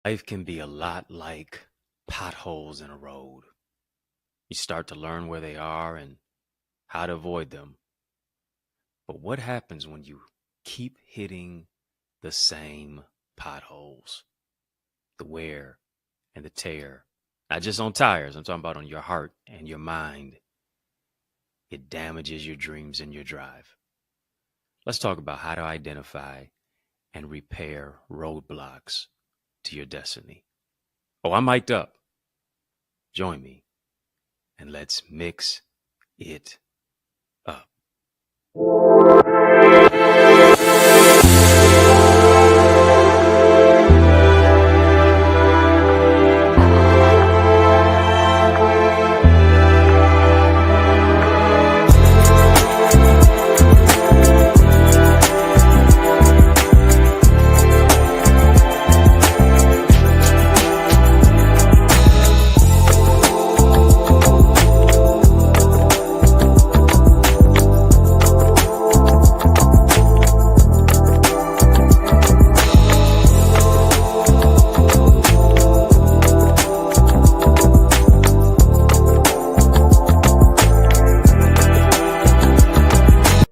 Life can be a lot like potholes in a road. You start to learn where they are and how to avoid them. But what happens when you keep hitting the same potholes? The wear and the tear. Not just on tires, I'm talking about on your heart and your mind. It damages your dreams and your drive. Let's talk about how to identify and repair roadblocks to your destiny. Oh, I'm mic'd up. Join me and let's mix it up.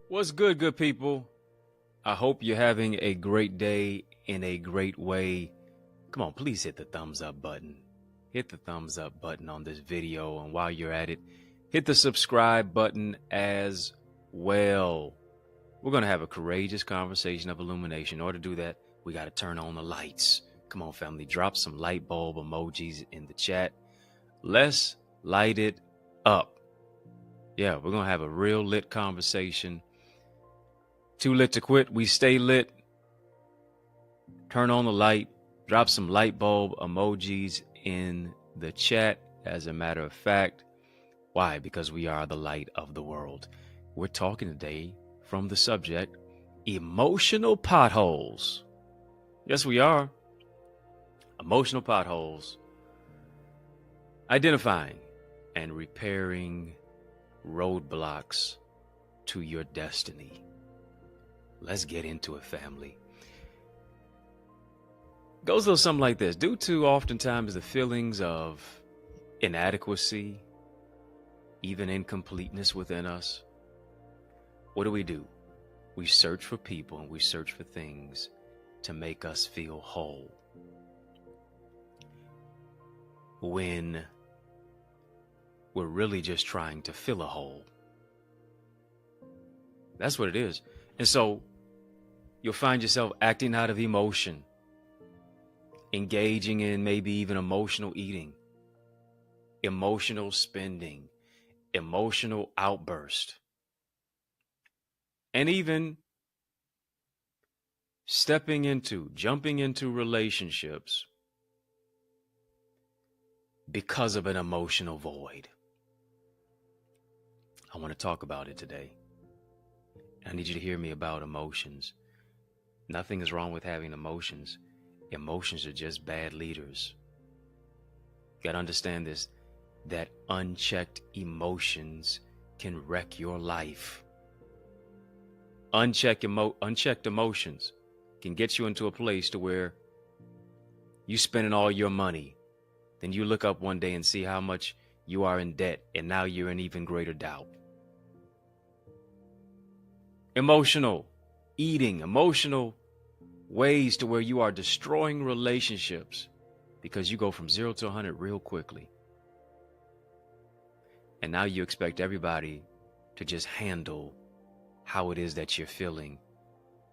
What's good people? I hope you're having a great day in a great way. Come on, please hit the thumbs up button. Hit the thumbs up button on this video. And while you're at it, hit the subscribe button as well. We're going to have a courageous conversation of illumination. In order to do that, we got to turn on the lights. Come on, family, drop some light bulb emojis in the chat. Let's light it up. Yeah, we're going to have a real lit conversation. Too lit to quit. We stay lit. Turn on the light. Drop some light bulb emojis in the chat. As a matter of fact, why? Because we are the light of the world. We're talking today from the subject, emotional potholes. Yes, we are. Emotional potholes. Identifying and repairing roadblocks to your destiny. Let's get into it, family. Goes a little something like this. Due to oftentimes the feelings of inadequacy, even incompleteness within us, what do? We search for people and we search for things to make us feel whole. When we're really just trying to fill a hole. That's what it is. And so you'll find yourself acting out of emotion, engaging in maybe even emotional eating, emotional spending, emotional outburst, and even jumping into relationships because of an emotional void. I want to talk about it today. I need you to hear me about emotions. Nothing is wrong with having emotions. Emotions are just bad leaders. You gotta understand this, that unchecked emotions can wreck your life. Unchecked emotions can get you into a place to where you spending all your money. Then you look up one day and see how much you are in debt, and now you're in even greater doubt. Emotional eating, emotional ways to where you are destroying relationships because you go from 0 to 100 real quickly. And now you expect everybody to just handle how it is that you're feeling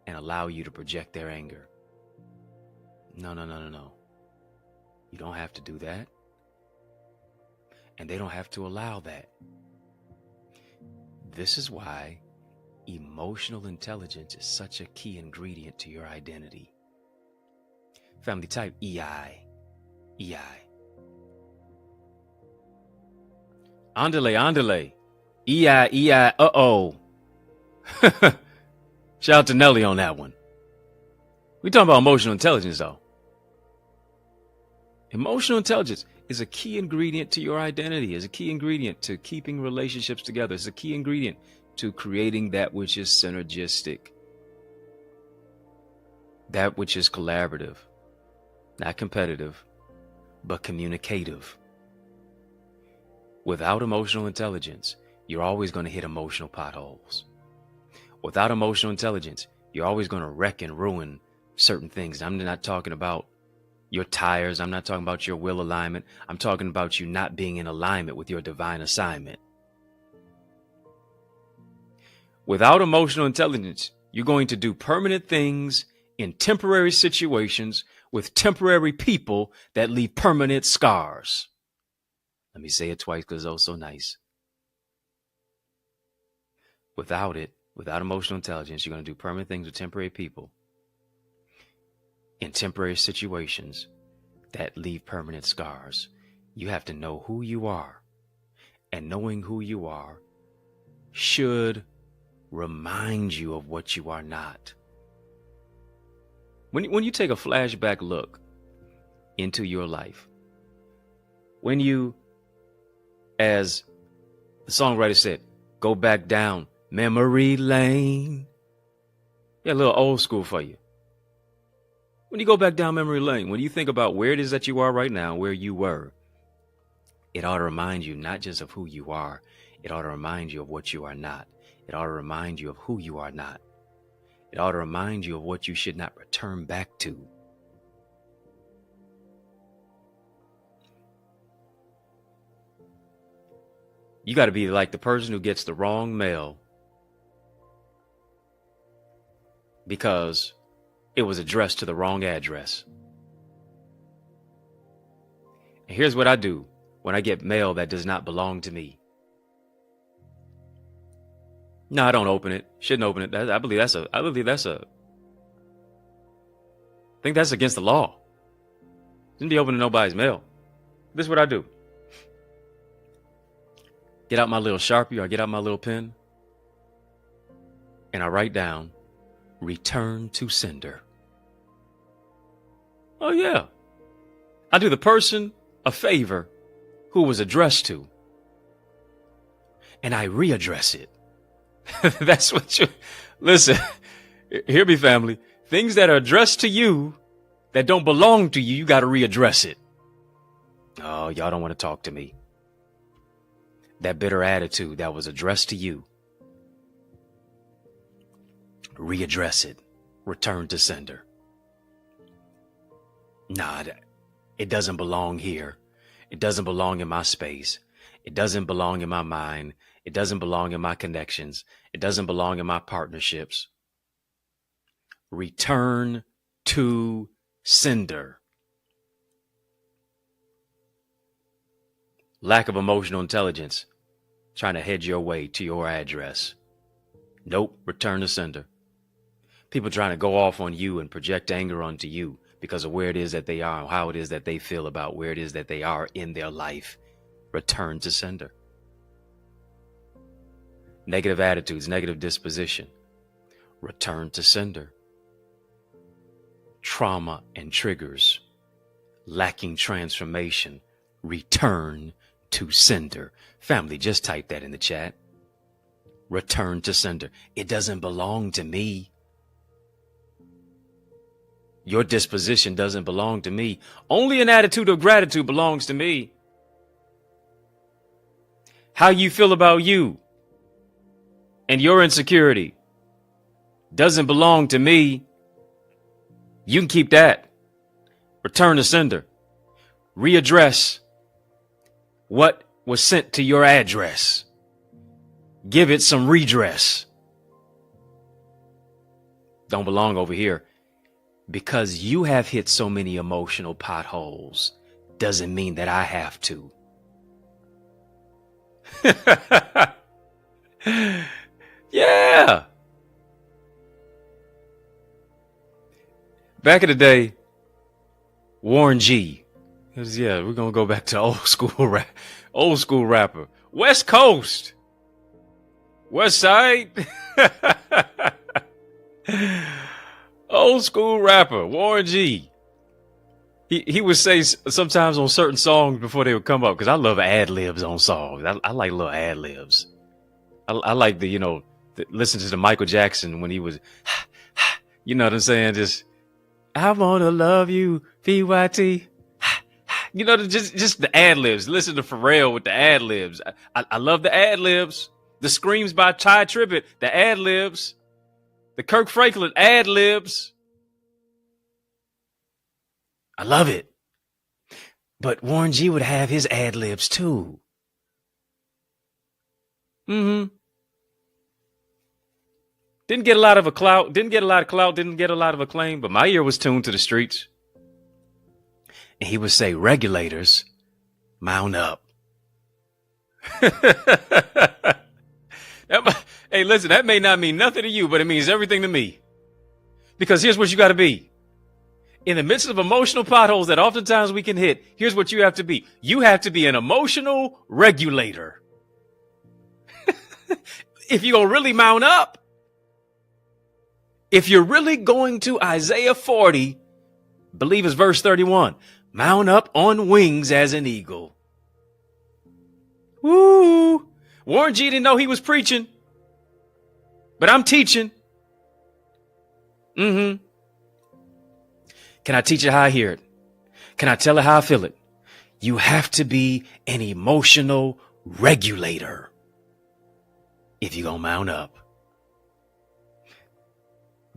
and allow you to project their anger. No. You don't have to do that. And they don't have to allow that. This is why emotional intelligence is such a key ingredient to your identity. Family, type EI. Andale. EI. Uh-oh. Shout out to Nelly on that one. We talking about emotional intelligence, though. Emotional intelligence is a key ingredient to your identity, is a key ingredient to keeping relationships together, is a key ingredient to creating that which is synergistic, that which is collaborative. not competitive, but communicative. Without emotional intelligence, you're always going to hit emotional potholes. Without emotional intelligence, you're always going to wreck and ruin certain things. I'm not talking about your tires. I'm not talking about your will alignment. I'm talking about you not being in alignment with your divine assignment. Without emotional intelligence, you're going to do permanent things in temporary situations with temporary people that leave permanent scars. Let me say it twice because it's so nice. Without emotional intelligence, you're going to do permanent things with temporary people in temporary situations that leave permanent scars. You have to know who you are, and knowing who you are should remind you of what you are not. When you take a flashback look into your life, when you, as the songwriter said, go back down memory lane. Yeah, a little old school for you. When you go back down memory lane, when you think about where it is that you are right now, where you were, it ought to remind you not just of who you are, it ought to remind you of what you are not. It ought to remind you of who you are not. It ought to remind you of what you should not return back to. You got to be like the person who gets the wrong mail because it was addressed to the wrong address. And here's what I do when I get mail that does not belong to me. No, I don't open it. Shouldn't open it. I think that's against the law. Shouldn't be opening nobody's mail. This is what I do. Get out my little Sharpie or get out my little pen, and I write down, return to sender. Oh, yeah. I do the person a favor who was addressed to, and I readdress it. That's what you... Listen, hear me, family. Things that are addressed to you that don't belong to you, you got to readdress it. Oh, y'all don't want to talk to me. That bitter attitude that was addressed to you, readdress it. Return to sender. Nah, it doesn't belong here. It doesn't belong in my space. It doesn't belong in my mind. It doesn't belong in my connections. It doesn't belong in my partnerships. Return to sender. Lack of emotional intelligence, trying to head your way to your address. Nope, return to sender. People trying to go off on you and project anger onto you because of where it is that they are, how it is that they feel about where it is that they are in their life. Return to sender. Negative attitudes, negative disposition. Return to sender. Trauma and triggers. Lacking transformation. Return to sender. Family, just type that in the chat. Return to sender. It doesn't belong to me. Your disposition doesn't belong to me. Only an attitude of gratitude belongs to me. How you feel about you and your insecurity doesn't belong to me. You can keep that. Return to sender. Readdress what was sent to your address. Give it some redress. Don't belong over here. Because you have hit so many emotional potholes doesn't mean that I have to. Yeah. Back in the day, Warren G. Yeah, we're gonna go back to old school rapper. West Coast. West Side. Old school rapper, Warren G. He would say sometimes on certain songs before they would come up, because I love ad-libs on songs. I like little ad-libs. I like listen to the Michael Jackson when he was, you know what I'm saying? Just, I want to love you PYT. You know, just the ad libs. Listen to Pharrell with the ad libs. I love the ad libs. The screams by Ty Tribbett, the ad libs. The Kirk Franklin ad libs. I love it. But Warren G would have his ad libs too. Didn't get a lot of clout, didn't get a lot of acclaim, but my ear was tuned to the streets. And he would say, regulators, mount up. Hey, listen, that may not mean nothing to you, but it means everything to me. Because here's what you got to be. In the midst of emotional potholes that oftentimes we can hit, here's what you have to be. You have to be an emotional regulator. If you're going to really mount up, if you're really going to Isaiah 40, believe it's verse 31, mount up on wings as an eagle. Woo! Warren G didn't know he was preaching, but I'm teaching. Can I teach it how I hear it? Can I tell it how I feel it? You have to be an emotional regulator if you're going to mount up.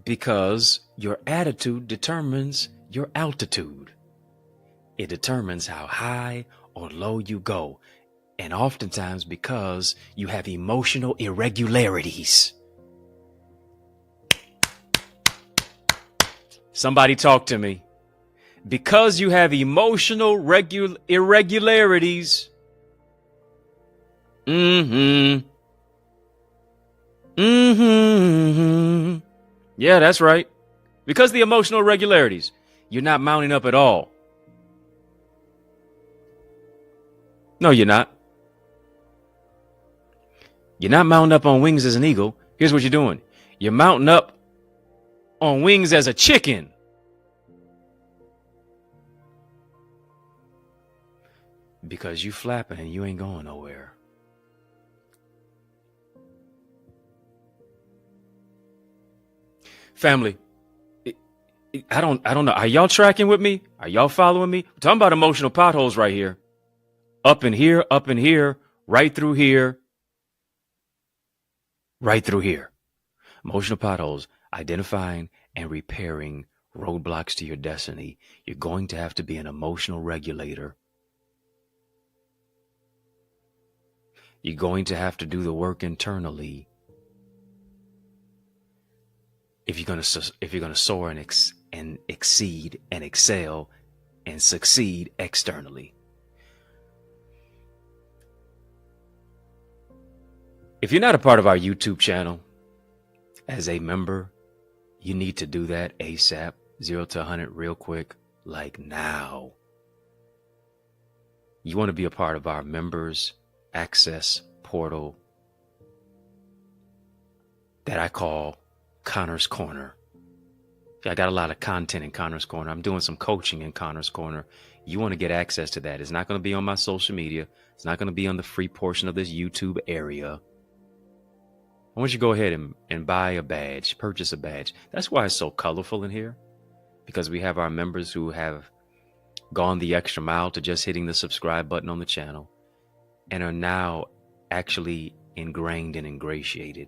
Because your attitude determines your altitude. It determines how high or low you go. And oftentimes because you have emotional irregularities. Somebody talk to me. Because you have emotional irregularities. Yeah, that's right. Because the emotional irregularities, you're not mounting up at all. No, you're not. You're not mounting up on wings as an eagle. Here's what you're doing. You're mounting up on wings as a chicken. Because you flapping and you ain't going nowhere. Family, I don't know. Are y'all tracking with me? Are y'all following me? We're talking about emotional potholes right here. Up in here, right through here, right through here. Emotional potholes, identifying and repairing roadblocks to your destiny. You're going to have to be an emotional regulator. You're going to have to do the work internally. If you're going to soar and exceed and excel and succeed externally. If you're not a part of our YouTube channel as a member, you need to do that ASAP, 0 to 100 real quick, like now. You want to be a part of our members access portal that I call Connor's Corner. I got a lot of content in Connor's Corner. I'm doing some coaching in Connor's Corner. You want to get access to that. It's not going to be on my social media. It's not going to be on the free portion of this YouTube area. I want you to go ahead and buy a badge, purchase a badge. That's why it's so colorful in here, because we have our members who have gone the extra mile to just hitting the subscribe button on the channel and are now actually ingrained and ingratiated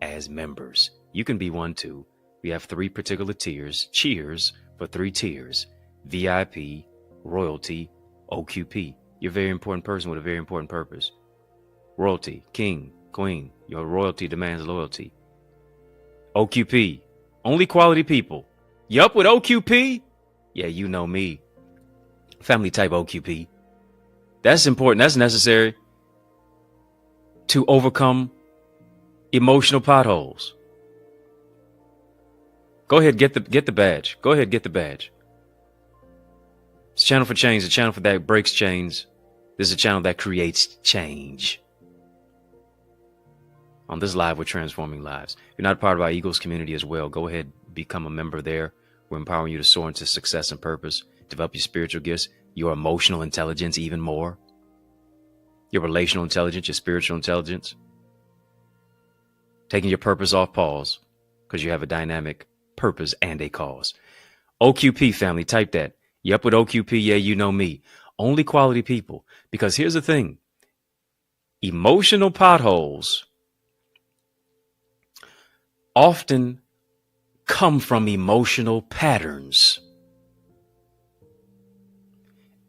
as members. You can be one too. We have 3 particular tiers. Cheers for 3 tiers: VIP, royalty, OQP. You're a very important person with a very important purpose. Royalty, king, queen. Your royalty demands loyalty. OQP, only quality people. You up with OQP? Yeah, you know me. Family type OQP. That's important. That's necessary to overcome emotional potholes. Go ahead, get the badge. Go ahead, get the badge. It's a channel for change, a channel for that breaks chains. This is a channel that creates change. On this live, we're transforming lives. If you're not a part of our Eagles community as well, go ahead, become a member there. We're empowering you to soar into success and purpose, develop your spiritual gifts, your emotional intelligence even more, your relational intelligence, your spiritual intelligence, taking your purpose off pause because you have a dynamic purpose and a cause. OQP family, type that. You up with OQP? Yeah, you know me. Only quality people. Because here's the thing. Emotional potholes often come from emotional patterns.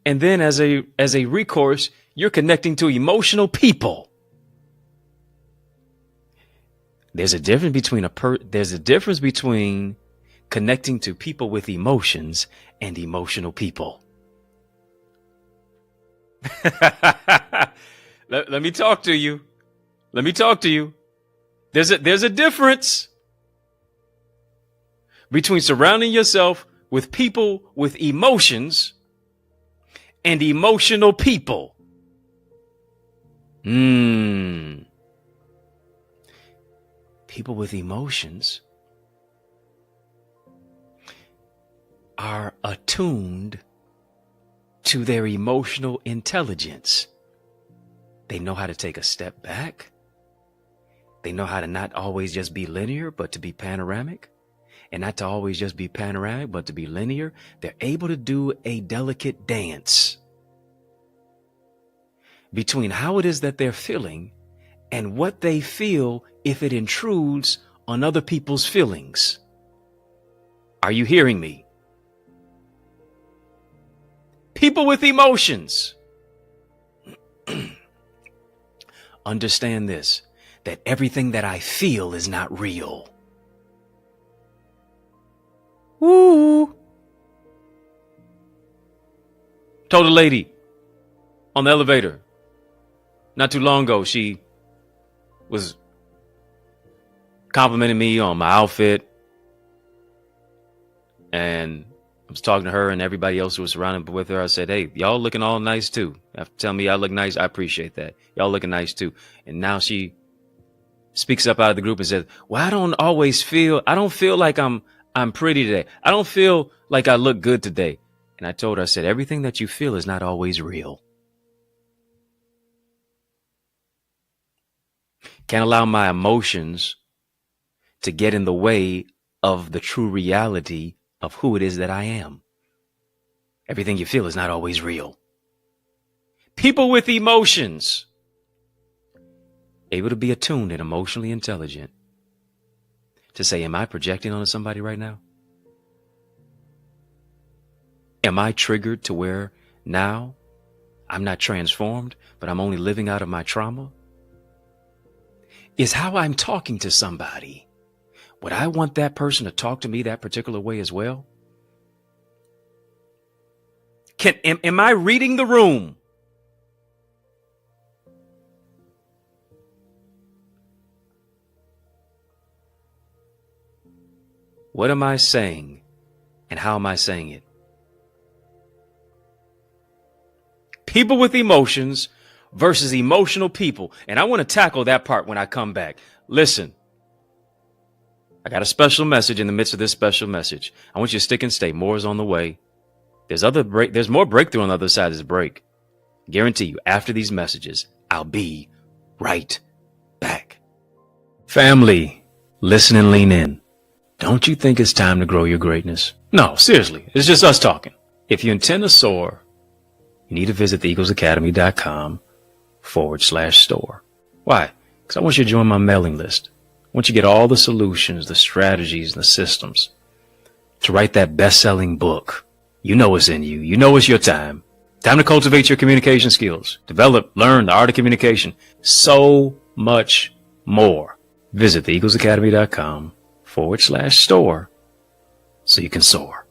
And then as a recourse, you're connecting to emotional people. There's a difference between connecting to people with emotions and emotional people. Let me talk to you. There's a difference between surrounding yourself with people with emotions and emotional people. People with emotions are attuned to their emotional intelligence. They know how to take a step back. They know how to not always just be linear, but to be panoramic. And not to always just be panoramic, but to be linear. They're able to do a delicate dance between how it is that they're feeling and what they feel if it intrudes on other people's feelings. Are you hearing me? People with emotions understand this, that everything that I feel is not real. Woo! Told a lady on the elevator not too long ago, she was complimenting me on my outfit, and I was talking to her and everybody else who was surrounded with her. I said, hey, y'all looking all nice too. After telling me I look nice, I appreciate that. Y'all looking nice too. And now she speaks up out of the group and says, well, I don't feel like I'm pretty today. I don't feel like I look good today. And I told her, I said, everything that you feel is not always real. Can't allow my emotions to get in the way of the true reality of who it is that I am. Everything you feel is not always real. People with emotions, able to be attuned and emotionally intelligent to say, am I projecting onto somebody right now? Am I triggered to where now I'm not transformed, but I'm only living out of my trauma? Is how I'm talking to somebody, would I want that person to talk to me that particular way as well? Am I reading the room? What am I saying and how am I saying it? People with emotions versus emotional people. And I want to tackle that part when I come back. Listen, I got a special message in the midst of this special message. I want you to stick and stay. More is on the way. There's more breakthrough on the other side of this break. Guarantee you, after these messages, I'll be right back. Family, listen and lean in. Don't you think it's time to grow your greatness? No, seriously, it's just us talking. If you intend to soar, you need to visit theeaglesacademy.com/store. Why? Because I want you to join my mailing list. I want you to get all the solutions, the strategies, and the systems to write that best-selling book. You know it's in you. You know it's your time. Time to cultivate your communication skills. Develop, learn the art of communication. So much more. Visit theeaglesacademy.com/store so you can soar.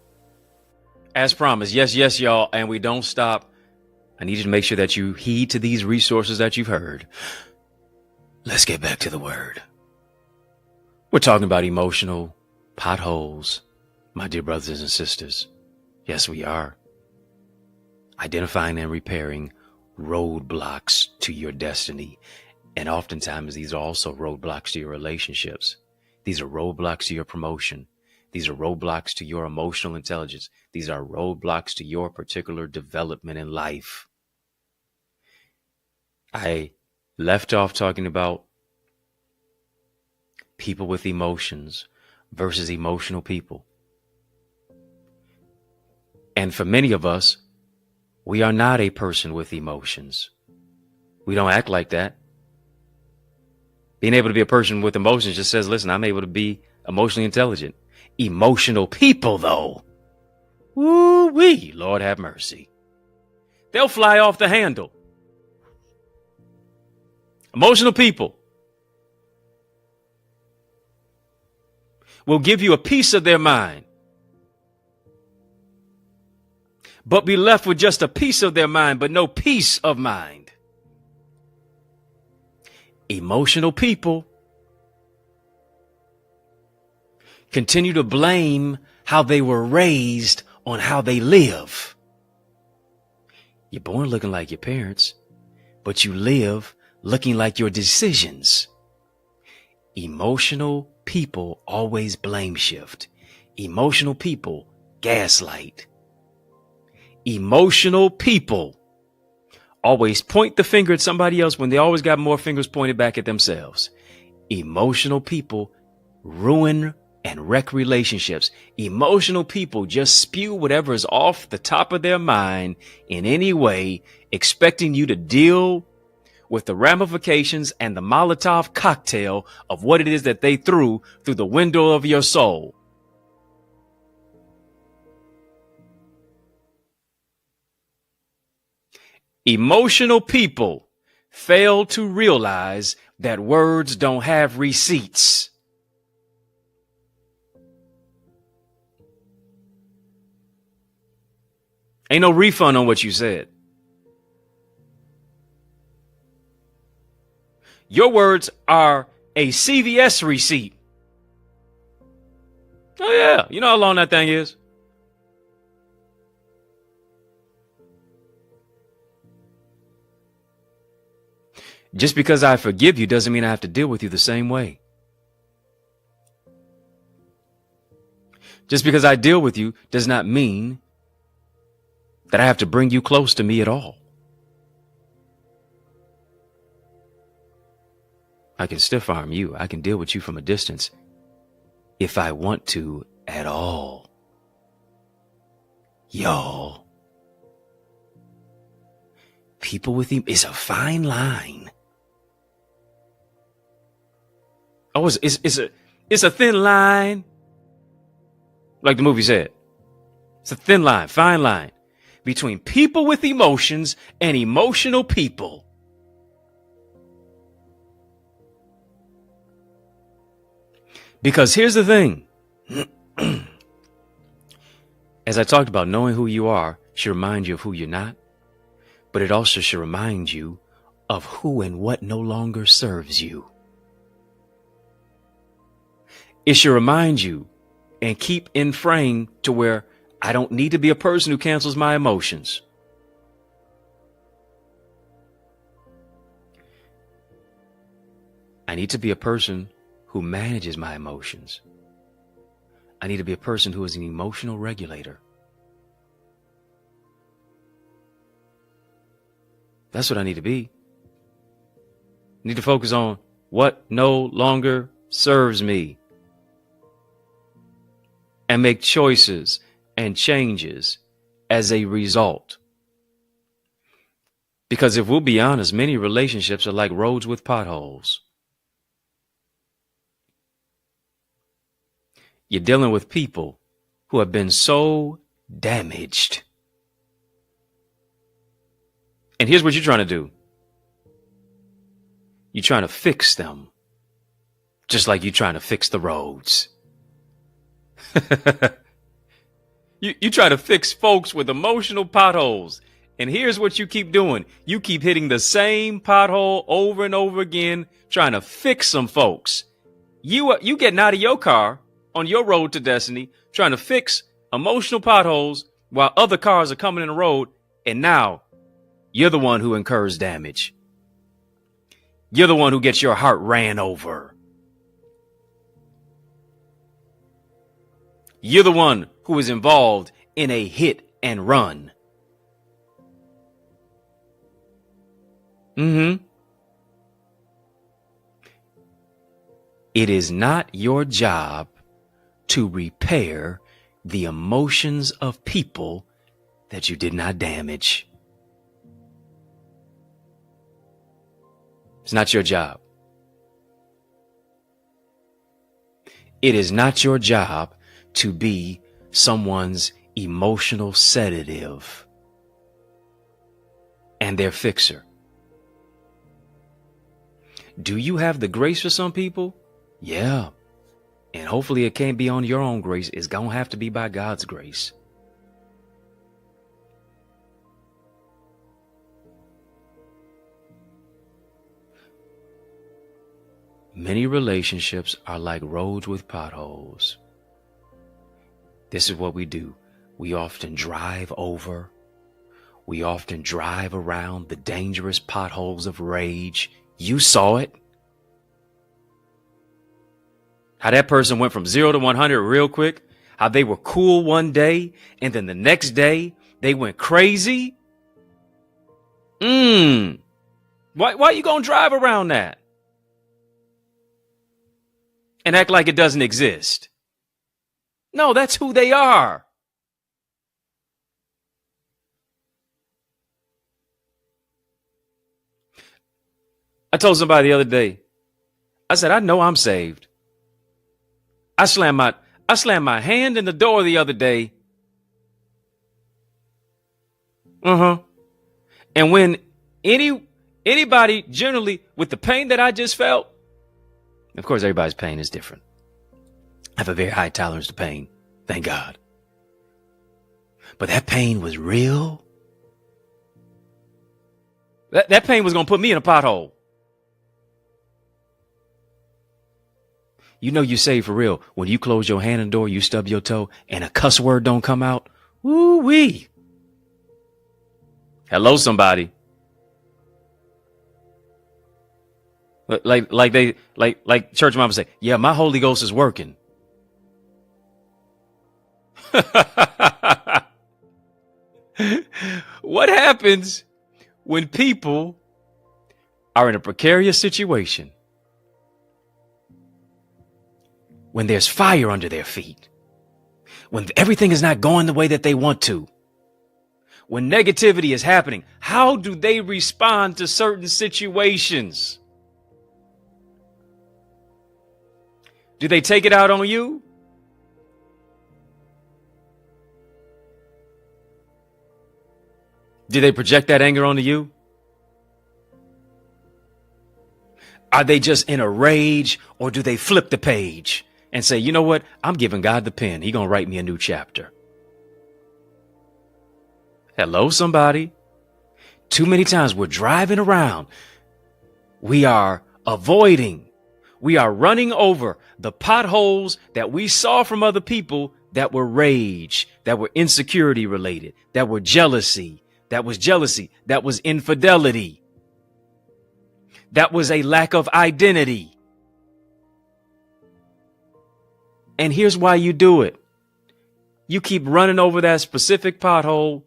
As promised, yes, y'all, and we don't stop. I need you to make sure that you heed to these resources that you've heard. Let's get back to the word. We're talking about emotional potholes, my dear brothers and sisters. Yes, we are. Identifying and repairing roadblocks to your destiny. And oftentimes these are also roadblocks to your relationships. These are roadblocks to your promotion. These are roadblocks to your emotional intelligence. These are roadblocks to your particular development in life. I left off talking about people with emotions versus emotional people. And for many of us, we are not a person with emotions. We don't act like that. Being able to be a person with emotions just says, listen, I'm able to be emotionally intelligent. Emotional people, though, woo-wee, Lord have mercy. They'll fly off the handle. Emotional people will give you a piece of their mind, but be left with just a piece of their mind, but no peace of mind. Emotional people continue to blame how they were raised on how they live. You're born looking like your parents, but you live looking like your decisions. Emotional people always blame shift. Emotional people gaslight. Emotional people always point the finger at somebody else when they always got more fingers pointed back at themselves. Emotional people ruin and wreck relationships. Emotional people just spew whatever is off the top of their mind in any way, expecting you to deal with the ramifications and the Molotov cocktail of what it is that they threw through the window of your soul. Emotional people fail to realize that words don't have receipts. Ain't no refund on what you said. Your words are a CVS receipt. Oh yeah, you know how long that thing is? Just because I forgive you doesn't mean I have to deal with you the same way. Just because I deal with you does not mean that I have to bring you close to me at all. I can stiff arm you. I can deal with you from a distance if I want to at all. Y'all. People with him is a fine line. Oh, it's a thin line. Like the movie said. It's a thin line, fine line between people with emotions and emotional people. Because here's the thing. As I talked about, knowing who you are should remind you of who you're not, but it also should remind you of who and what no longer serves you. It should remind you and keep in frame to where I don't need to be a person who cancels my emotions. I need to be a person who manages my emotions. I need to be a person who is an emotional regulator. That's what I need to be. I need to focus on what no longer serves me and make choices and changes as a result. Because if we'll be honest, many relationships are like roads with potholes. You're dealing with people who have been so damaged. And here's what you're trying to do. You're trying to fix them, just like you're trying to fix the roads. You try to fix folks with emotional potholes. And here's what you keep doing. You keep hitting the same pothole over and over again, trying to fix some folks. You getting out of your car on your road to destiny, trying to fix emotional potholes while other cars are coming in the road. And now you're the one who incurs damage. You're the one who gets your heart ran over. You're the one who is involved in a hit and run. It is not your job to repair the emotions of people that you did not damage. It's not your job. It is not your job to be someone's emotional sedative and their fixer. Do you have the grace for some people? Yeah. And hopefully it can't be on your own grace. It's going to have to be by God's grace. Many relationships are like roads with potholes. This is what we do. We often drive over. We often drive around the dangerous potholes of rage. You saw it. How that person went from 0 to 100 real quick. How they were cool one day and then the next day they went crazy. Why you gonna drive around that? And act like it doesn't exist? No, that's who they are. I told somebody the other day, I said, I know I'm saved. I slammed my hand in the door the other day. And when anybody generally with the pain that I just felt, of course, everybody's pain is different. I have a very high tolerance to pain. Thank God. But that pain was real. That pain was going to put me in a pothole. You know you saved for real. When you close your hand in the door, you stub your toe, and a cuss word don't come out. Woo-wee. Hello, somebody. Like church mama say, yeah, my Holy Ghost is working. What happens when people are in a precarious situation? When there's fire under their feet, when everything is not going the way that they want to, when negativity is happening, how do they respond to certain situations? Do they take it out on you? Do they project that anger onto you? Are they just in a rage, or do they flip the page and say, you know what? I'm giving God the pen. He's going to write me a new chapter. Hello, somebody. Too many times we're driving around. We are avoiding. We are running over the potholes that we saw from other people that were rage, that were insecurity related, that were jealousy, that was infidelity, that was a lack of identity. And here's why you do it. You keep running over that specific pothole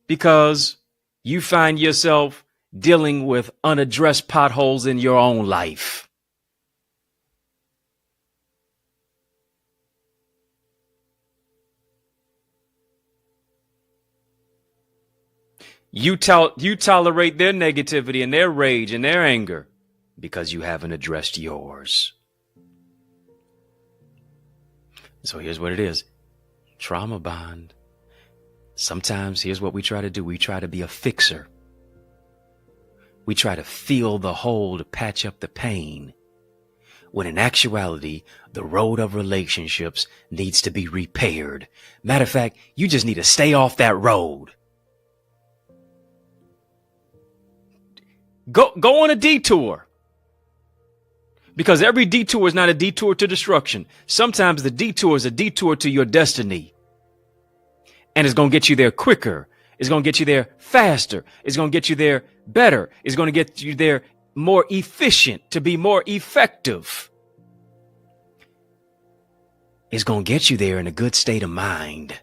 because you find yourself dealing with unaddressed potholes in your own life. You tolerate their negativity and their rage and their anger because you haven't addressed yours. So here's what it is. Trauma bond. Sometimes here's what we try to do. We try to be a fixer. We try to fill the hole to patch up the pain. When in actuality, the road of relationships needs to be repaired. Matter of fact, you just need to stay off that road. Go on a detour. Because every detour is not a detour to destruction. Sometimes the detour is a detour to your destiny. And it's going to get you there quicker. It's going to get you there faster. It's going to get you there better. It's going to get you there more efficient, to be more effective. It's going to get you there in a good state of mind.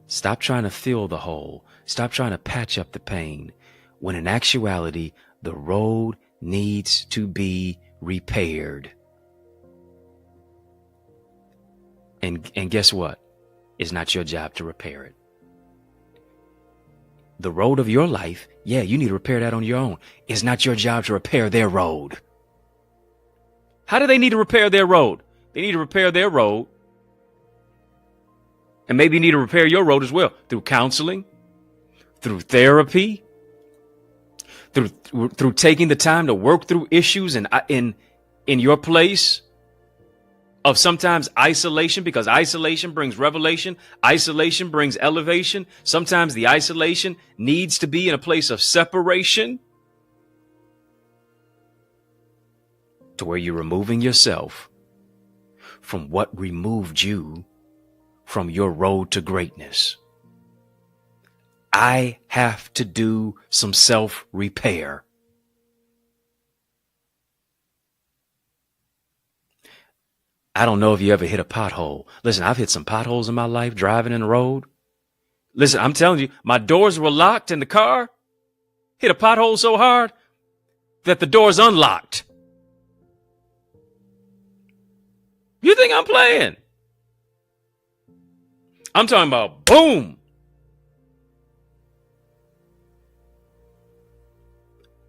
Stop trying to fill the hole. Stop trying to patch up the pain. When in actuality, the road needs to be repaired. And guess what? It's not your job to repair it. The road of your life, yeah, you need to repair that on your own. It's not your job to repair their road. How do they need to repair their road? They need to repair their road. And maybe you need to repair your road as well through counseling, through therapy, through taking the time to work through issues in your place of sometimes isolation, because isolation brings revelation. Isolation brings elevation. Sometimes the isolation needs to be in a place of separation to where you're removing yourself from what removed you from your road to greatness. I have to do some self-repair. I don't know if you ever hit a pothole. Listen, I've hit some potholes in my life driving in the road. Listen, I'm telling you, my doors were locked in the car. Hit a pothole so hard that the doors unlocked. You think I'm playing? I'm talking about boom.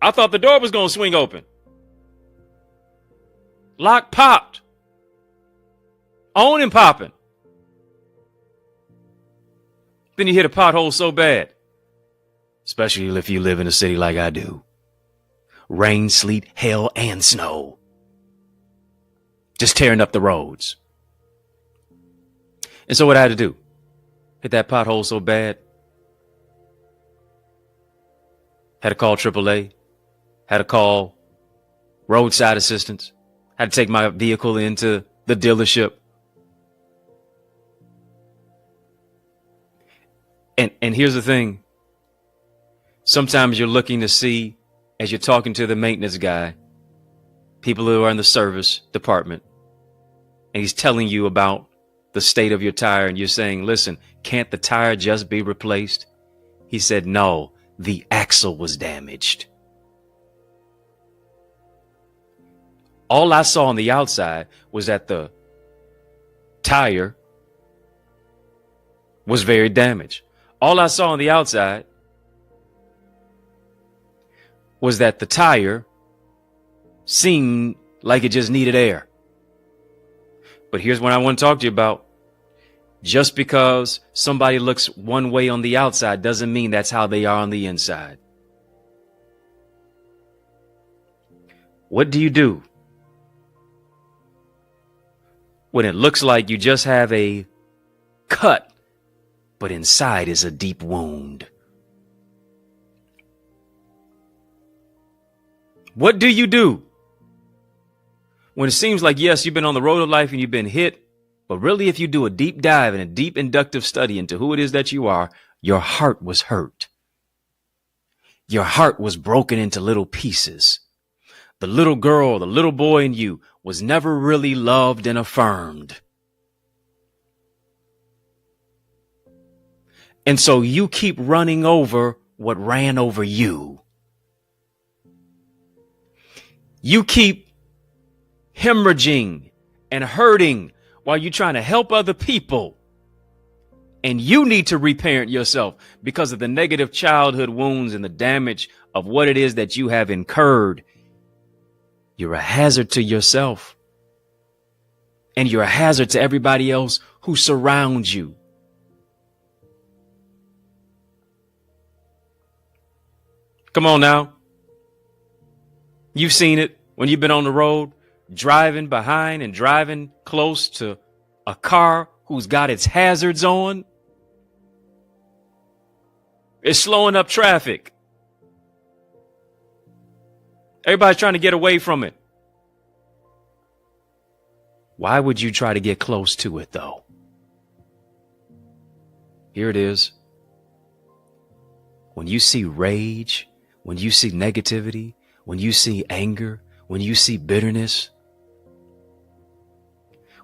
I thought the door was going to swing open. Lock popped. On and popping. Then you hit a pothole so bad. Especially if you live in a city like I do. Rain, sleet, hail, and snow. Just tearing up the roads. And so what I had to do? Hit that pothole so bad. Had to call AAA. Had to call roadside assistance. Had to take my vehicle into the dealership. And here's the thing. Sometimes you're looking to see, as you're talking to the maintenance guy, people who are in the service department, and he's telling you about the state of your tire, and you're saying, listen, can't the tire just be replaced? He said, no, the axle was damaged. All I saw on the outside was that the tire was very damaged. All I saw on the outside was that the tire seemed like it just needed air. But here's what I want to talk to you about. Just because somebody looks one way on the outside doesn't mean that's how they are on the inside. What do you do when it looks like you just have a cut, but inside is a deep wound? What do you do when it seems like, yes, you've been on the road of life and you've been hit, but really if you do a deep dive and a deep inductive study into who it is that you are, your heart was hurt. Your heart was broken into little pieces. The little girl, the little boy in you was never really loved and affirmed. And so you keep running over what ran over you. You keep hemorrhaging and hurting while you're trying to help other people. And you need to reparent yourself because of the negative childhood wounds and the damage of what it is that you have incurred. You're a hazard to yourself. And you're a hazard to everybody else who surrounds you. Come on now. You've seen it when you've been on the road, driving behind and driving close to a car who's got its hazards on. It's slowing up traffic. Everybody's trying to get away from it. Why would you try to get close to it, though? Here it is. When you see rage, when you see negativity, when you see anger, when you see bitterness,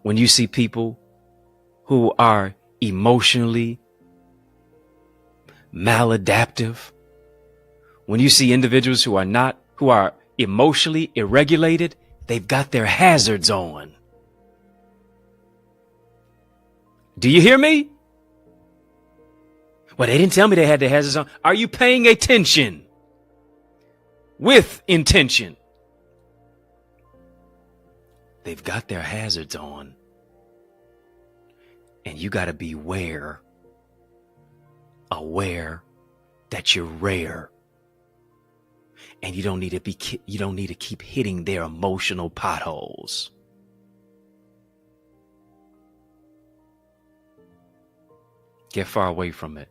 when you see people who are emotionally maladaptive, when you see individuals who are emotionally irregulated, they've got their hazards on. Do you hear me? Well, they didn't tell me they had their hazards on. Are you paying attention? With intention. They've got their hazards on. And you got to be aware that you're rare. And you don't need to keep hitting their emotional potholes. Get far away from it.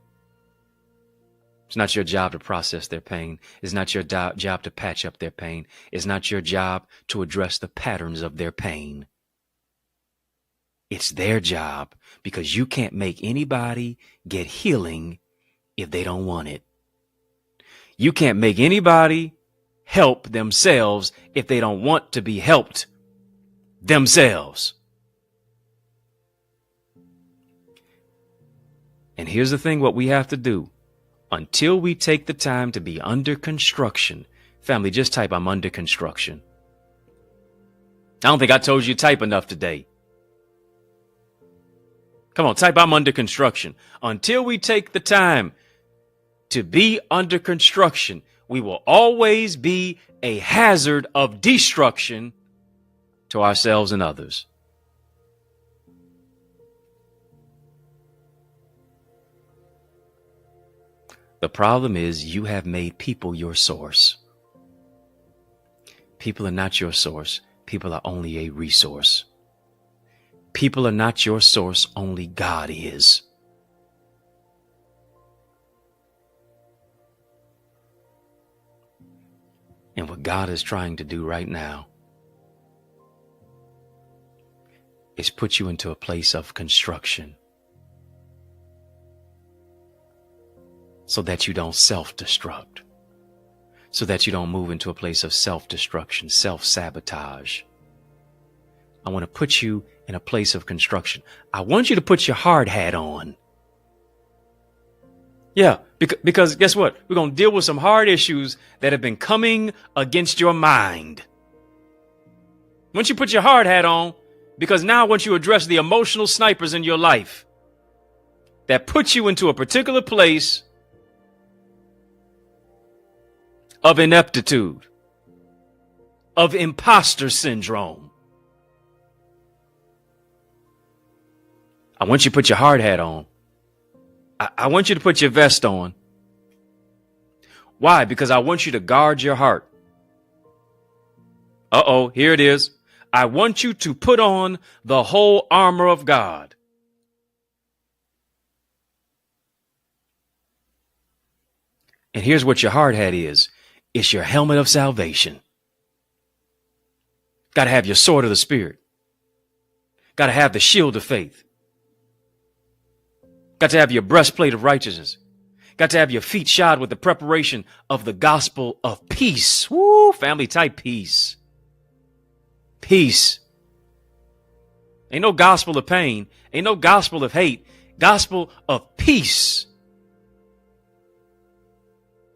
It's not your job to process their pain. It's not your job to patch up their pain. It's not your job to address the patterns of their pain. It's their job, because you can't make anybody get healing if they don't want it. You can't make anybody help themselves if they don't want to be helped themselves. And here's the thing, what we have to do. Until we take the time to be under construction. Family, just type, I'm under construction. I don't think I told you to type enough today. Come on, type, I'm under construction. Until we take the time to be under construction, we will always be a hazard of destruction to ourselves and others. The problem is you have made people your source. People are not your source. People are only a resource. People are not your source. Only God is. And what God is trying to do right now is put you into a place of construction, so that you don't self-destruct, so that you don't move into a place of self-destruction, self-sabotage. I want to put you in a place of construction. I want you to put your hard hat on. Yeah, because guess what? We're going to deal with some hard issues that have been coming against your mind. Once you put your hard hat on, because now once you address the emotional snipers in your life that put you into a particular place of ineptitude, of imposter syndrome. I want you to put your hard hat on. I want you to put your vest on. Why? Because I want you to guard your heart. Uh-oh, here it is. I want you to put on the whole armor of God. And here's what your hard hat is. It's your helmet of salvation. Got to have your sword of the Spirit. Got to have the shield of faith. Got to have your breastplate of righteousness. Got to have your feet shod with the preparation of the gospel of peace. Woo, family, type peace. Peace. Ain't no gospel of pain. Ain't no gospel of hate. Gospel of peace.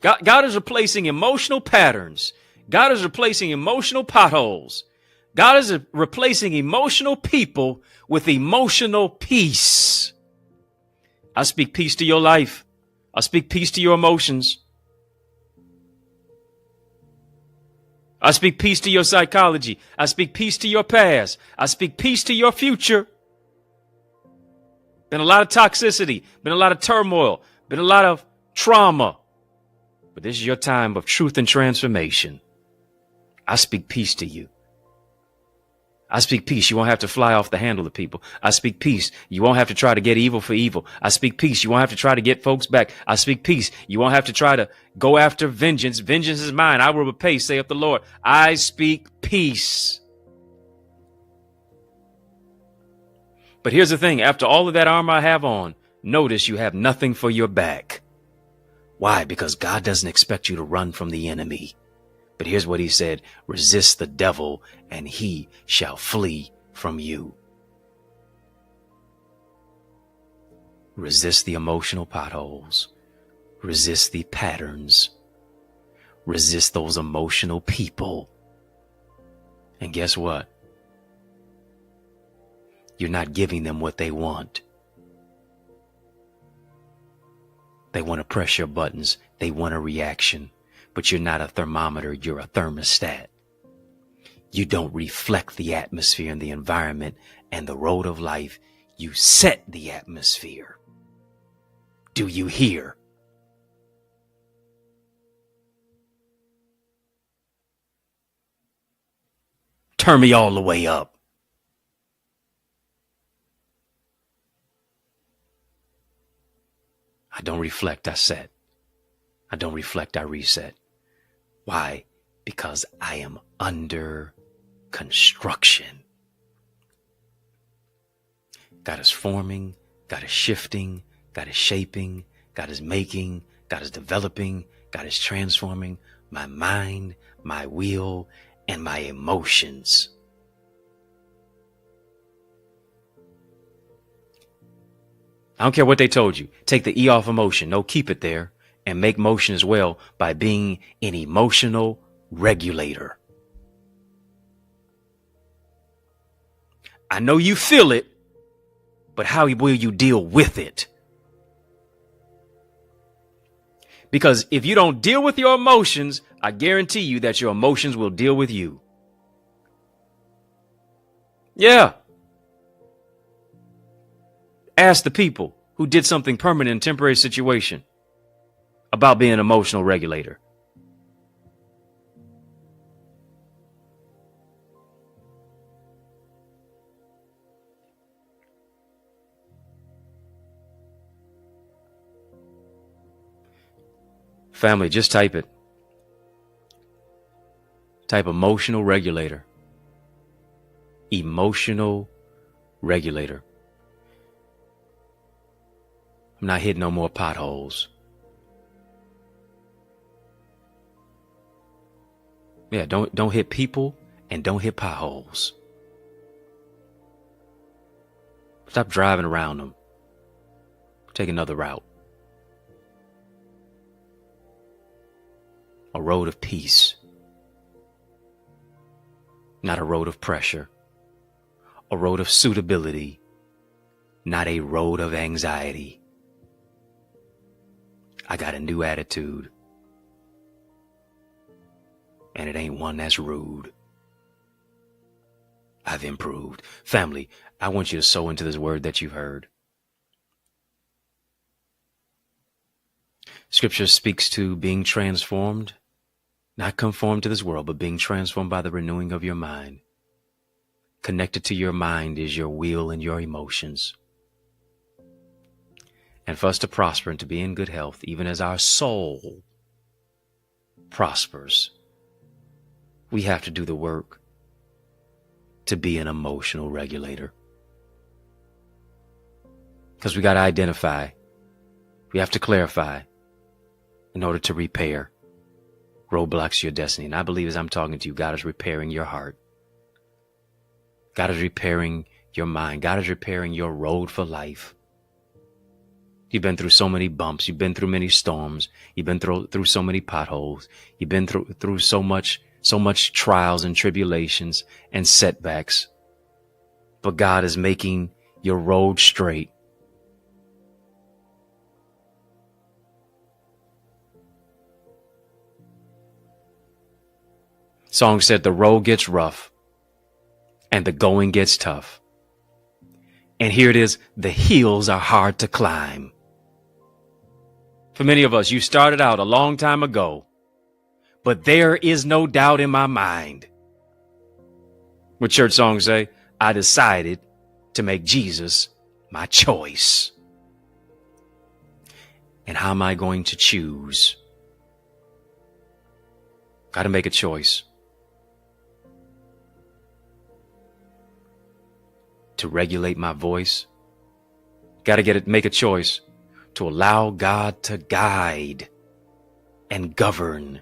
God is replacing emotional patterns. God is replacing emotional potholes. God is replacing emotional people with emotional peace. I speak peace to your life. I speak peace to your emotions. I speak peace to your psychology. I speak peace to your past. I speak peace to your future. Been a lot of toxicity, been a lot of turmoil, been a lot of trauma. But this is your time of truth and transformation. I speak peace to you. I speak peace. You won't have to fly off the handle of people. I speak peace. You won't have to try to get evil for evil. I speak peace. You won't have to try to get folks back. I speak peace. You won't have to try to go after vengeance. Vengeance is mine. I will repay, saith the Lord. I speak peace. But here's the thing. After all of that armor I have on, notice you have nothing for your back. Why? Because God doesn't expect you to run from the enemy. But here's what he said. Resist the devil and he shall flee from you. Resist the emotional potholes. Resist the patterns. Resist those emotional people. And guess what? You're not giving them what they want. They want to press your buttons. They want a reaction. But you're not a thermometer. You're a thermostat. You don't reflect the atmosphere and the environment and the road of life. You set the atmosphere. Do you hear? Turn me all the way up. I don't reflect, I set. I don't reflect, I reset. Why? Because I am under construction. God is forming, God is shifting, God is shaping, God is making, God is developing, God is transforming my mind, my will, and my emotions. I don't care what they told you. Take the E off emotion. No, keep it there and make motion as well by being an emotional regulator. I know you feel it, but how will you deal with it? Because if you don't deal with your emotions, I guarantee you that your emotions will deal with you. Yeah. Ask the people who did something permanent in a temporary situation about being an emotional regulator. Family, just type it. Type emotional regulator. Emotional regulator. I'm not hitting no more potholes. Yeah, don't hit people and don't hit potholes. Stop driving around them. Take another route. A road of peace. Not a road of pressure. A road of suitability. Not a road of anxiety. I got a new attitude. And it ain't one that's rude. I've improved. Family, I want you to sow into this word that you've heard. Scripture speaks to being transformed, not conformed to this world, but being transformed by the renewing of your mind. Connected to your mind is your will and your emotions. And for us to prosper and to be in good health, even as our soul prospers, we have to do the work to be an emotional regulator. Because we got to identify. We have to clarify in order to repair roadblocks to your destiny. And I believe as I'm talking to you, God is repairing your heart. God is repairing your mind. God is repairing your road for life. You've been through so many bumps. You've been through many storms. You've been through so many potholes. You've been through so much trials and tribulations and setbacks. But God is making your road straight. Song said the road gets rough and the going gets tough. And here it is, the hills are hard to climb. For many of us, you started out a long time ago, but there is no doubt in my mind. What church songs say? I decided to make Jesus my choice. And how am I going to choose? Got to make a choice. To regulate my voice. Got to make a choice to allow God to guide and govern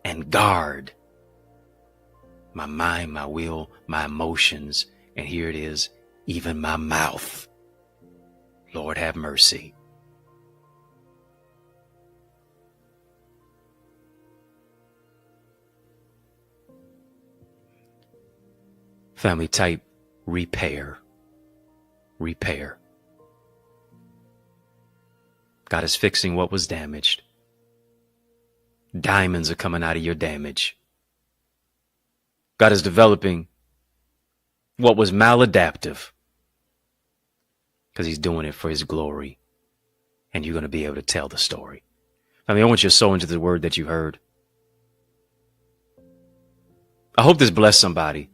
and guard my mind, my will, my emotions, and here it is, even my mouth. Lord, have mercy. Family, type repair. Repair. God is fixing what was damaged. Diamonds are coming out of your damage. God is developing what was maladaptive because he's doing it for his glory. And you're going to be able to tell the story. I want you to sow into the word that you heard. I hope this blessed somebody.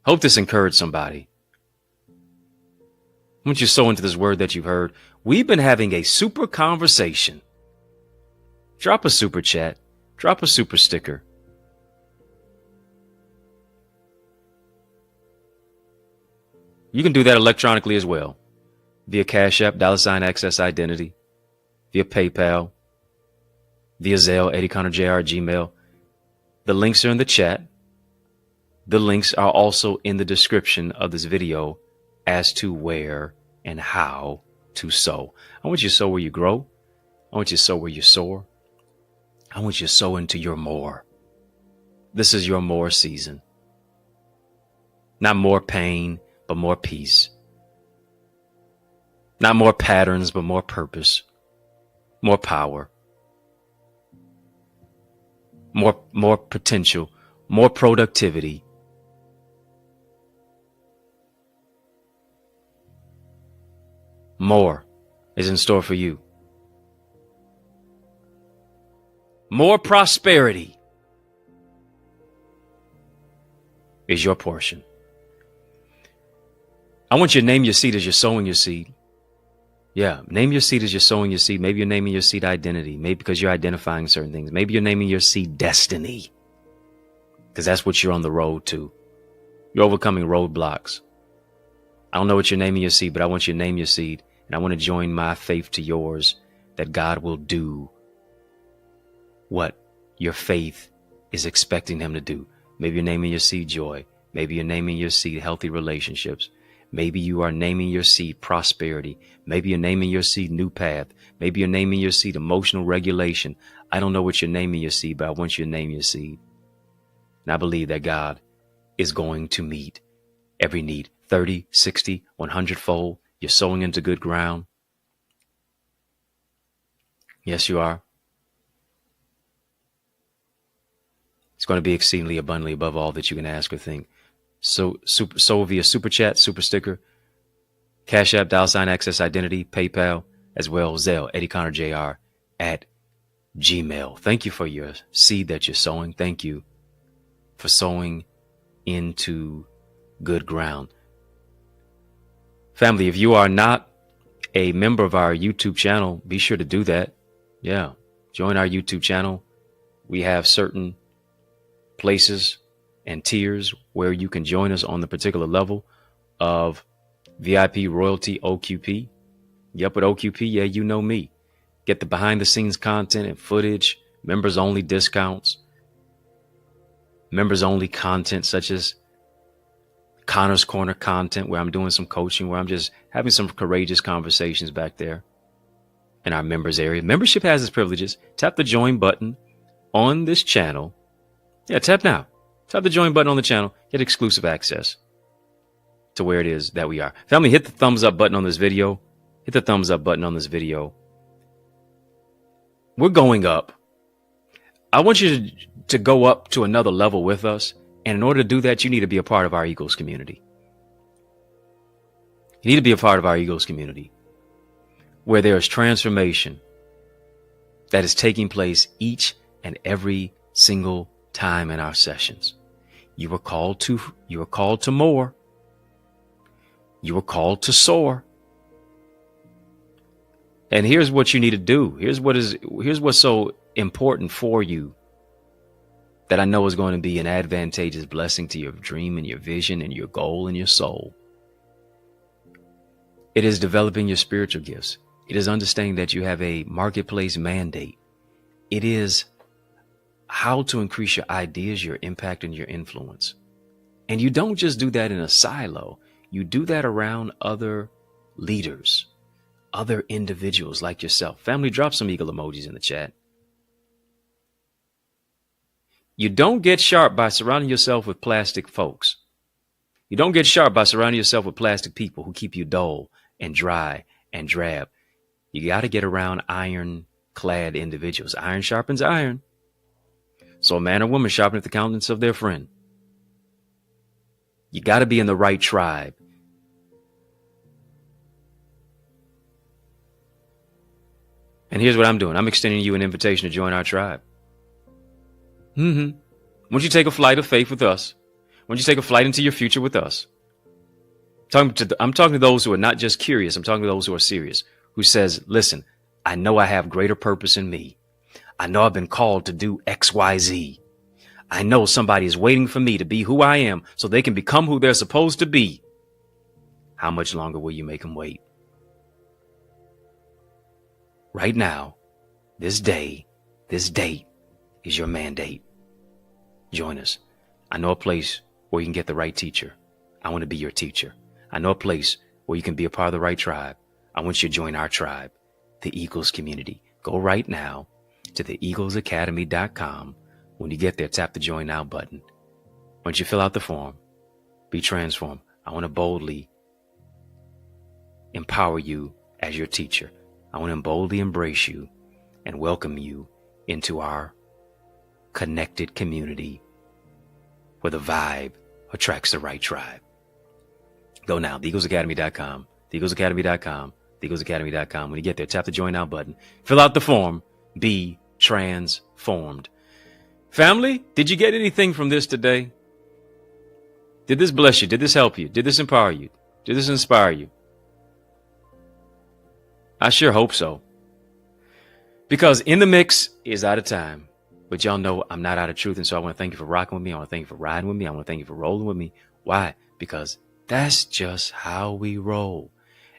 I hope this encouraged somebody. I want you to sow into this word that you've heard. We've been having a super conversation. Drop a super chat. Drop a super sticker. You can do that electronically as well. Via Cash App, $Access Identity. Via PayPal. Via Zelle, EddieConnorJr, Gmail. The links are in the chat. The links are also in the description of this video as to where and how to sow. I want you to sow where you grow. I want you to sow where you soar. I want you to sow into your more. This is your more season. Not more pain, but more peace. Not more patterns, but more purpose. More power. More potential. More productivity. More is in store for you. More prosperity is your portion. I want you to name your seed as you're sowing your seed. Yeah, name your seed as you're sowing your seed. Maybe you're naming your seed identity. Maybe because you're identifying certain things. Maybe you're naming your seed destiny. Because that's what you're on the road to. You're overcoming roadblocks. I don't know what you're naming your seed, but I want you to name your seed. And I want to join my faith to yours that God will do what your faith is expecting him to do. Maybe you're naming your seed joy. Maybe you're naming your seed healthy relationships. Maybe you are naming your seed prosperity. Maybe you're naming your seed new path. Maybe you're naming your seed emotional regulation. I don't know what you're naming your seed, but I want you to name your seed. And I believe that God is going to meet every need. 30, 60, 100-fold. You're sowing into good ground. Yes, you are. It's going to be exceedingly abundantly above all that you can ask or think. So via super chat, super sticker, Cash App, $Access Identity, PayPal, as well as Zelle, EddieConnorJr at Gmail. Thank you for your seed that you're sowing. Thank you for sowing into good ground. Family, if you are not a member of our YouTube channel, be sure to do that. Yeah, join our YouTube channel. We have certain places and tiers where you can join us on the particular level of VIP, royalty, OQP. Yep, with OQP, yeah, you know me. Get the behind the scenes content and footage, members only discounts, members only content such as Connor's Corner content where I'm doing some coaching, where I'm just having some courageous conversations back there in our members area. Membership has its privileges. Tap the join button on this channel. Yeah, tap now. Tap the join button on the channel. Get exclusive access to where it is that we are. Family, hit the thumbs up button on this video. Hit the thumbs up button on this video. We're going up. I want you to go up to another level with us. And in order to do that, you need to be a part of our Eagles community. You need to be a part of our Eagles community where there is transformation that is taking place each and every single time in our sessions. You were called to more. You were called to soar. And here's what you need to do. Here's what's so important for you that I know is going to be an advantageous blessing to your dream and your vision and your goal and your soul. It is developing your spiritual gifts. It is understanding that you have a marketplace mandate. It is how to increase your ideas, your impact, and your influence. And you don't just do that in a silo. You do that around other leaders, other individuals like yourself. Family, drop some eagle emojis in the chat. You don't get sharp by surrounding yourself with plastic folks. You don't get sharp by surrounding yourself with plastic people who keep you dull and dry and drab. You got to get around iron-clad individuals. Iron sharpens iron. So a man or woman sharpeneth the countenance of their friend. You got to be in the right tribe. And here's what I'm doing. I'm extending you an invitation to join our tribe. Won't you take a flight of faith with us? Won't you take a flight into your future with us? I'm talking to those who are not just curious. I'm talking to those who are serious, who says, listen, I know I have greater purpose in me. I know I've been called to do X, Y, Z. I know somebody is waiting for me to be who I am so they can become who they're supposed to be. How much longer will you make them wait? Right now, this day, this date is your mandate. Join us. I know a place where you can get the right teacher. I want to be your teacher. I know a place where you can be a part of the right tribe. I want you to join our tribe, the Eagles community. Go right now to theeaglesacademy.com. When you get there, tap the Join Now button. Once you fill out the form, be transformed. I want to boldly empower you as your teacher. I want to boldly embrace you and welcome you into our connected community where the vibe attracts the right tribe. Go now, theeaglesacademy.com, theeaglesacademy.com, theeaglesacademy.com. When you get there, tap the Join Now button. Fill out the form. Be transformed. Family, did you get anything from this today? Did this bless you? Did this help you? Did this empower you? Did this inspire you? I sure hope so. Because In the Mix is out of time. But y'all know I'm not out of truth. And so I want to thank you for rocking with me. I want to thank you for riding with me. I want to thank you for rolling with me. Why? Because that's just how we roll.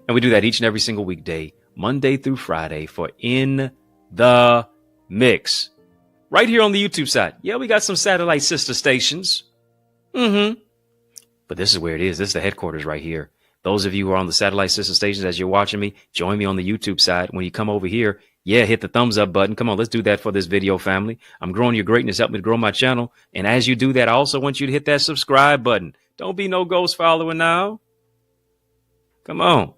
And we do that each and every single weekday, Monday through Friday, for In the Mix. Right here on the YouTube side. Yeah, we got some satellite sister stations. But this is where it is. This is the headquarters right here. Those of you who are on the satellite sister stations, as you're watching me, join me on the YouTube side. When you come over here, yeah, hit the thumbs up button. Come on, let's do that for this video, family. I'm growing your greatness. Help me to grow my channel. And as you do that, I also want you to hit that subscribe button. Don't be no ghost follower now. Come on.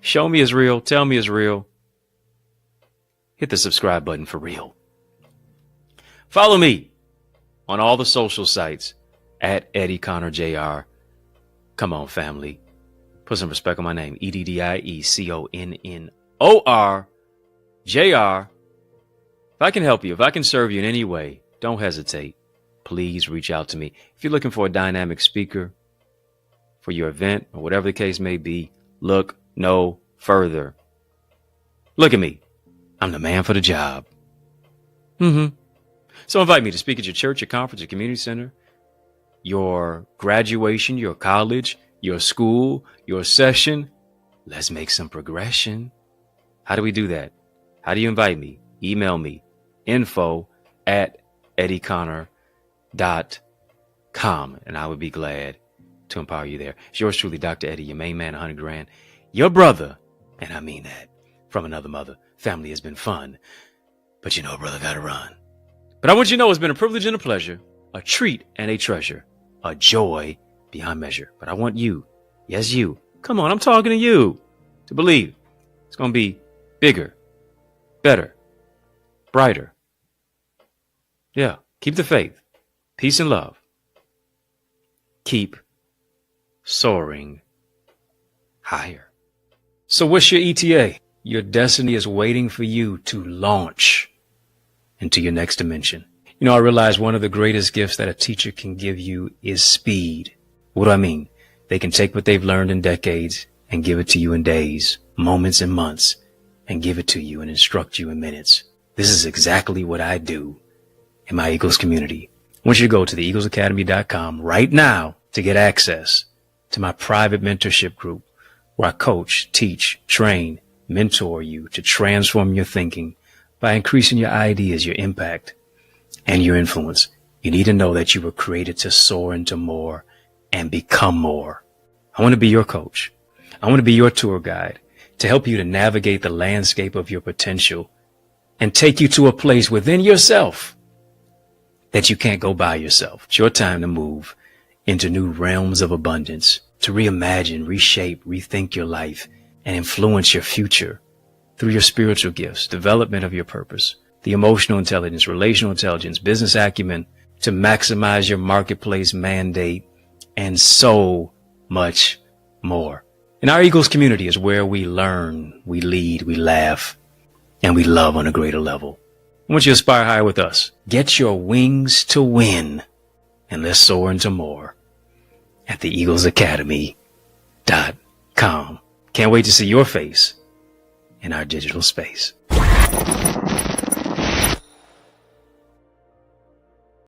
Show me is real. Tell me is real. Hit the subscribe button for real. Follow me on all the social sites at EddieConnorJr. Come on, family. Put some respect on my name. EddieConnorJr. If I can help you, if I can serve you in any way, don't hesitate. Please reach out to me. If you're looking for a dynamic speaker for your event or whatever the case may be, look no further. Look at me. I'm the man for the job. So invite me to speak at your church, your conference, your community center, your graduation, your college, your school, your session. Let's make some progression. How do we do that? How do you invite me? Email me, info@EddieConnor.com, and I would be glad to empower you there. It's yours truly, Dr. Eddie, your main man, 100 grand, your brother, and I mean that, from another mother. Family has been fun, but you know, brother, gotta run. But I want you to know it's been a privilege and a pleasure, a treat and a treasure, a joy beyond measure. But I want you, yes, you, come on, I'm talking to you, to believe it's going to be bigger, better, brighter. Yeah, keep the faith, peace and love. Keep soaring higher. So what's your ETA? Your destiny is waiting for you to launch into your next dimension. You know, I realize one of the greatest gifts that a teacher can give you is speed. What do I mean? They can take what they've learned in decades and give it to you in days, moments, and months, and give it to you and instruct you in minutes. This is exactly what I do in my Eagles community. I want you to go to theeaglesacademy.com right now to get access to my private mentorship group where I coach, teach, train, mentor you to transform your thinking by increasing your ideas, your impact, and your influence. You need to know that you were created to soar into more and become more. I want to be your coach. I want to be your tour guide to help you to navigate the landscape of your potential and take you to a place within yourself that you can't go by yourself. It's your time to move into new realms of abundance, to reimagine, reshape, rethink your life, and influence your future through your spiritual gifts, development of your purpose, the emotional intelligence, relational intelligence, business acumen to maximize your marketplace mandate, and so much more. And our Eagles community is where we learn, we lead, we laugh, and we love on a greater level. I want you to aspire higher with us. Get your wings to win, and let's soar into more at theeaglesacademy.com. Can't wait to see your face in our digital space.